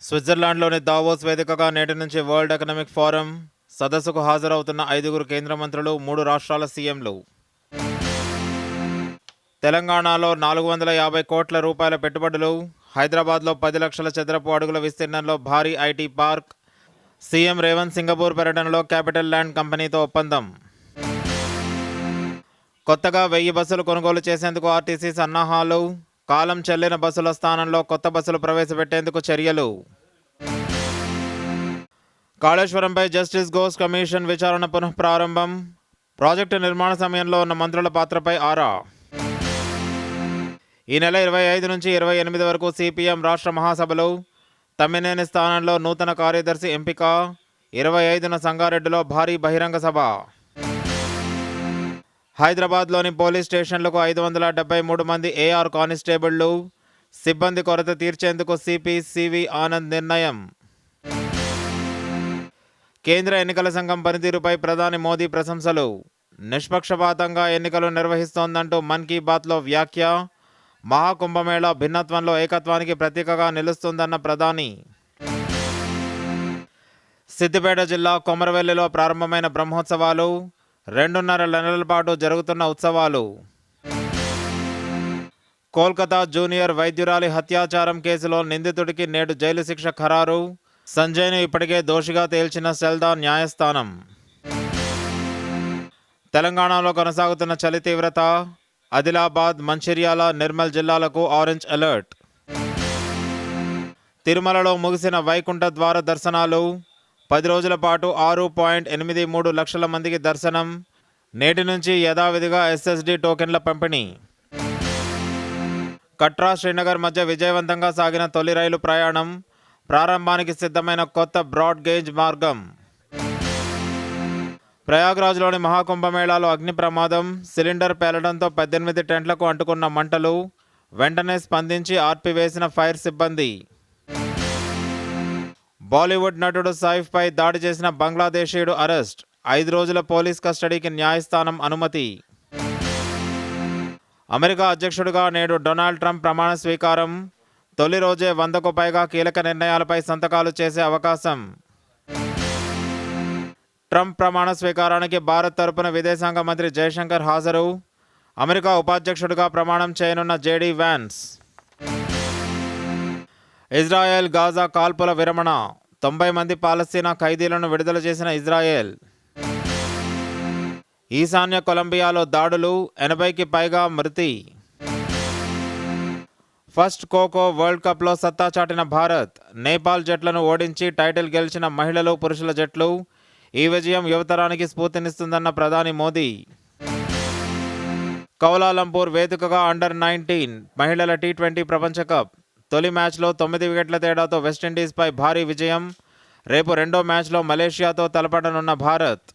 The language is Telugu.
స్విట్జర్లాండ్లోని దావోస్ వేదికగా నేటి నుంచి వరల్డ్ ఎకనామిక్ ఫోరం సదస్సుకు హాజరవుతున్న 5 కేంద్ర మంత్రులు, 3 రాష్ట్రాల సీఎంలు. తెలంగాణలో 450 కోట్ల రూపాయల పెట్టుబడులు. హైదరాబాద్లో 10 లక్షల చదరపు అడుగుల విస్తీర్ణంలో భారీ IT park. CM Revanth Singapore పర్యటనలో క్యాపిటల్ ల్యాండ్ కంపెనీతో ఒప్పందం. కొత్తగా 1000 బస్సులు కొనుగోలు చేసేందుకు ఆర్టీసీ సన్నాహాలు. కాలం చెల్లిన బస్సుల స్థానంలో కొత్త బస్సులు ప్రవేశపెట్టేందుకు చర్యలు. కాళేశ్వరంపై జస్టిస్ ఘోష్ కమిషన్ విచారణ పునఃప్రారంభం. ప్రాజెక్టు నిర్మాణ సమయంలో ఉన్న మంత్రుల పాత్రపై ఆరా. ఈ నెల 25 నుంచి 28 వరకు సిపిఎం రాష్ట్ర మహాసభలు. తమ్మినేని స్థానంలో నూతన కార్యదర్శి ఎంపిక. 25న సంగారెడ్డిలో భారీ బహిరంగ సభ. హైదరాబాద్లోని పోలీస్ స్టేషన్లకు 573 మంది ఏఆర్ కానిస్టేబుళ్లు. సిబ్బంది కొరత తీర్చేందుకు సిపి సివి ఆనంద్ నిర్ణయం. కేంద్ర ఎన్నికల సంఘం పనితీరుపై ప్రధాని మోదీ ప్రశంసలు. నిష్పక్షపాతంగా ఎన్నికలు నిర్వహిస్తోందంటూ మన్ కీ బాత్లో వ్యాఖ్య. మహాకుంభమేళా భిన్నత్వంలో ఏకత్వానికి ప్రతీకగా నిలుస్తుందన్న ప్రధాని. సిద్దిపేట జిల్లా కొమరవెల్లిలో ప్రారంభమైన బ్రహ్మోత్సవాలు. 2.5 నెలల పాటు జరుగుతున్న ఉత్సవాలు. కోల్కతా జూనియర్ వైద్యురాలి హత్యాచారం కేసులో నిందితుడికి నేడు జైలు శిక్ష ఖరారు. సంజయ్ను ఇప్పటికే దోషిగా తేల్చిన సెల్దా న్యాయస్థానం. తెలంగాణలో కొనసాగుతున్న చలి తీవ్రత. ఆదిలాబాద్, మంచిర్యాల, నిర్మల్ జిల్లాలకు ఆరెంజ్ అలర్ట్. తిరుమలలో ముగిసిన వైకుంఠ ద్వార దర్శనాలు. 10 రోజుల పాటు 6.83 లక్షల మందికి దర్శనం. నేటి నుంచి యథావిధిగా ఎస్ఎస్డి టోకెన్ల పంపిణీ. కట్రా శ్రీనగర్ మధ్య విజయవంతంగా సాగిన తొలి రైలు ప్రయాణం. ప్రారంభానికి సిద్ధమైన కొత్త బ్రాడ్ గేజ్ మార్గం. ప్రయాగ్రాజ్లోని మహాకుంభమేళాలో అగ్ని ప్రమాదం. సిలిండర్ పేలడంతో 18 టెంట్లకు అంటుకున్న మంటలు. వెంటనే స్పందించి ఆర్పివేసిన ఫైర్ సిబ్బంది. బాలీవుడ్ నటుడు సైఫ్పై దాడి చేసిన బంగ్లాదేశీయుడు అరెస్ట్. 5 రోజుల పోలీస్ కస్టడీకి న్యాయస్థానం అనుమతి. అమెరికా అధ్యక్షుడిగా నేడు డొనాల్డ్ ట్రంప్ ప్రమాణ స్వీకారం. తొలి రోజే 100కు పైగా కీలక నిర్ణయాలపై సంతకాలు చేసే అవకాశం. ట్రంప్ ప్రమాణ స్వీకారానికి భారత్ తరపున విదేశాంగ మంత్రి జయశంకర్ హాజరు. అమెరికా ఉపాధ్యక్షుడిగా ప్రమాణం చేయనున్న జేడీ వ్యాన్స్. ఇజ్రాయెల్ గాజా కాల్పుల విరమణ. 90 మంది పాలస్తీనా ఖైదీలను విడుదల చేసిన ఇజ్రాయెల్. ఈశాన్య కొలంబియాలో దాడులు. 80కి పైగా మృతి. ఫస్ట్ ఖోఖో వరల్డ్ కప్లో సత్తా చాటిన భారత్. నేపాల్ జట్లను ఓడించి టైటిల్ గెలిచిన మహిళలు, పురుషుల జట్లు. ఈ విజయం యువతరానికి స్ఫూర్తినిస్తుందన్న ప్రధాని మోదీ. కౌలాలంపూర్ వేదికగా అండర్-19 మహిళల టీ20 ప్రపంచ కప్. తొలి మ్యాచ్లో 9 వికెట్ల తేడాతో వెస్టిండీస్పై భారీ విజయం. రేపు రెండో మ్యాచ్లో మలేషియాతో తలపడనున్న భారత్.